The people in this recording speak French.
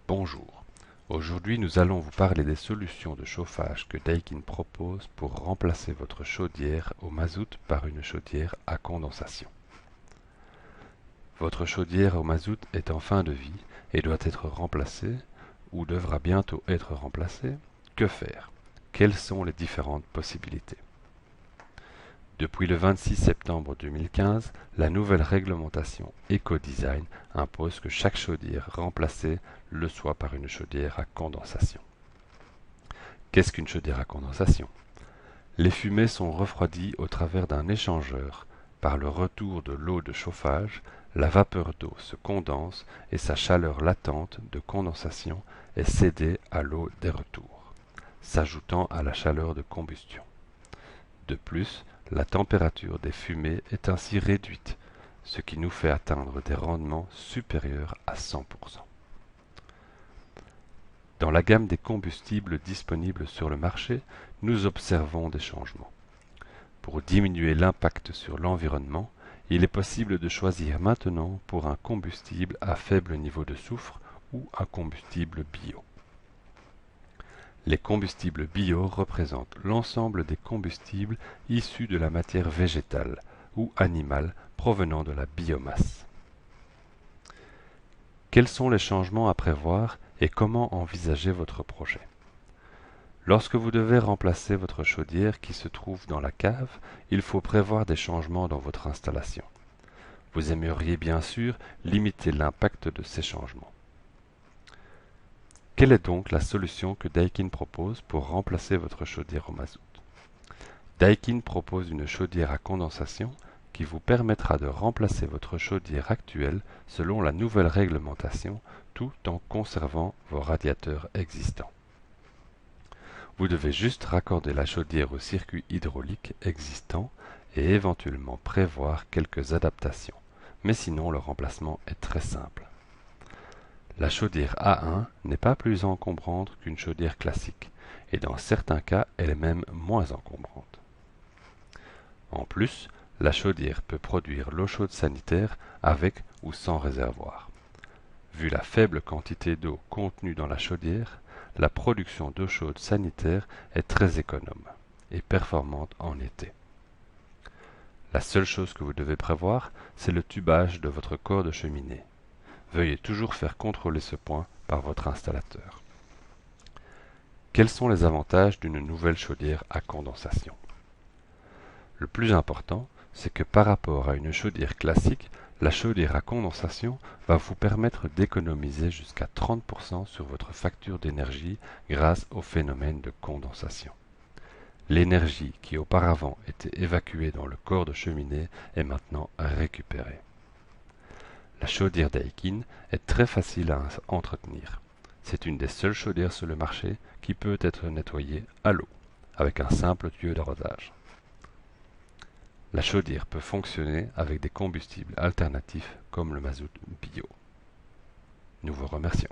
Bonjour. Aujourd'hui, nous allons vous parler des solutions de chauffage que Daikin propose pour remplacer votre chaudière au mazout par une chaudière à condensation. Votre chaudière au mazout est en fin de vie et doit être remplacée ou devra bientôt être remplacée. Que faire? Quelles sont les différentes possibilités? Depuis le 26 septembre 2015, la nouvelle réglementation Ecodesign impose que chaque chaudière remplacée le soit par une chaudière à condensation. Qu'est-ce qu'une chaudière à condensation? Les fumées sont refroidies au travers d'un échangeur. Par le retour de l'eau de chauffage, la vapeur d'eau se condense et sa chaleur latente de condensation est cédée à l'eau des retours, s'ajoutant à la chaleur de combustion. De plus, la température des fumées est ainsi réduite, ce qui nous fait atteindre des rendements supérieurs à 100%. Dans la gamme des combustibles disponibles sur le marché, nous observons des changements. Pour diminuer l'impact sur l'environnement, il est possible de choisir maintenant pour un combustible à faible niveau de soufre ou un combustible bio. Les combustibles bio représentent l'ensemble des combustibles issus de la matière végétale ou animale provenant de la biomasse. Quels sont les changements à prévoir et comment envisager votre projet? Lorsque vous devez remplacer votre chaudière qui se trouve dans la cave, il faut prévoir des changements dans votre installation. Vous aimeriez bien sûr limiter l'impact de ces changements. Quelle est donc la solution que Daikin propose pour remplacer votre chaudière au mazout? Daikin propose une chaudière à condensation qui vous permettra de remplacer votre chaudière actuelle selon la nouvelle réglementation tout en conservant vos radiateurs existants. Vous devez juste raccorder la chaudière au circuit hydraulique existant et éventuellement prévoir quelques adaptations, mais sinon le remplacement est très simple. La chaudière A1 n'est pas plus encombrante qu'une chaudière classique, et dans certains cas, elle est même moins encombrante. En plus, la chaudière peut produire l'eau chaude sanitaire avec ou sans réservoir. Vu la faible quantité d'eau contenue dans la chaudière, la production d'eau chaude sanitaire est très économe et performante en été. La seule chose que vous devez prévoir, c'est le tubage de votre corps de cheminée. Veuillez toujours faire contrôler ce point par votre installateur. Quels sont les avantages d'une nouvelle chaudière à condensation? Le plus important, c'est que par rapport à une chaudière classique, la chaudière à condensation va vous permettre d'économiser jusqu'à 30% sur votre facture d'énergie grâce au phénomène de condensation. L'énergie qui auparavant était évacuée dans le corps de cheminée est maintenant récupérée. La chaudière Daikin est très facile à entretenir. C'est une des seules chaudières sur le marché qui peut être nettoyée à l'eau, avec un simple tuyau d'arrosage. La chaudière peut fonctionner avec des combustibles alternatifs comme le mazout bio. Nous vous remercions.